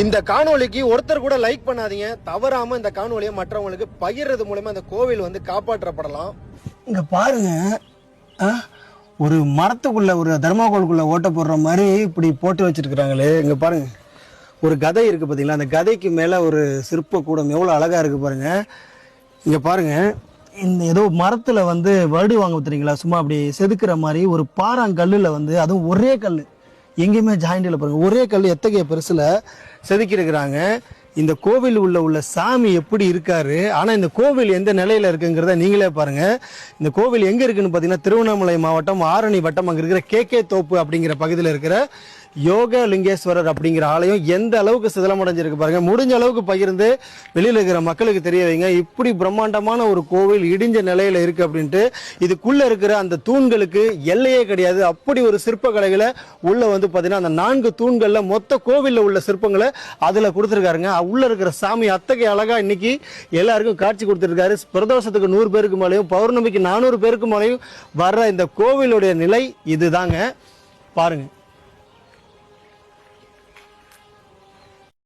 இந்த காணொளிக்கு ஒருத்தர் கூட லைக் பண்ணாதீங்க. தவறாம இந்த காணொளியை மற்றவங்களுக்கு பகிர்றது மூலமா இந்த கோவில் வந்து காப்பாற்றப்படலாம். இங்க பாருங்க, ஒரு மரத்துக்குள்ள ஒரு தர்மாகோலுக்குள்ள ஓட்ட போடுற மாதிரி இப்படி போட்டு வச்சிருக்கிறாங்களே. இங்க பாருங்க, ஒரு கதை இருக்கு பாத்தீங்களா? அந்த கதைக்கு மேல ஒரு சிற்ப கூடம் எவ்வளவு அழகா இருக்கு பாருங்க. இங்க பாருங்க, இந்த ஏதோ மரத்துல வந்து வடு வாங்க தெரியுங்களா, சும்மா அப்படி செதுக்குற மாதிரி ஒரு பாறாங்கல்லுல வந்து, அதுவும் ஒரே கல், எங்கேயுமே ஜாயிண்டில் பாருங்க, ஒரே கல் எத்தகைய பெருசுல செதுக்கி இருக்கிறாங்க. இந்த கோவில் உள்ள சாமி எப்படி இருக்காரு, ஆனா இந்த கோவில் எந்த நிலையில இருக்குங்கிறத நீங்களே பாருங்க. இந்த கோவில் எங்க இருக்குன்னு பாத்தீங்கன்னா திருவண்ணாமலை மாவட்டம் ஆரணி வட்டம் அங்க இருக்கிற கே தோப்பு அப்படிங்கிற பகுதியில் இருக்கிற யோக லிங்கேஸ்வரர் அப்படிங்கிற ஆலயம் எந்த அளவுக்கு சிதலமடைஞ்சிருக்கு பாருங்க. முடிஞ்ச அளவுக்கு பகிர்ந்து வெளியில இருக்கிற மக்களுக்கு தெரிய வைங்க. இப்படி பிரம்மாண்டமான ஒரு கோவில் இடிஞ்ச நிலையில இருக்கு அப்படின்ட்டு. இதுக்குள்ள இருக்கிற அந்த தூண்களுக்கு எல்லையே கிடையாது. அப்படி ஒரு சிற்ப கலைகளை உள்ள வந்து பாத்தீங்கன்னா அந்த 4 தூண்கள்ல மொத்த கோவில்ல உள்ள சிற்பங்களை அதுல கொடுத்துருக்காருங்க. உள்ள இருக்கிற சாமி அத்தகைய அழகா இன்னைக்கு எல்லாருக்கும் காட்சி கொடுத்துருக்காரு. பிரதோஷத்துக்கு 100 பேருக்கு மேலேயும் பௌர்ணமிக்கு 400 பேருக்கு மேலேயும் வர்ற இந்த கோவிலுடைய நிலை இதுதாங்க. பாருங்க.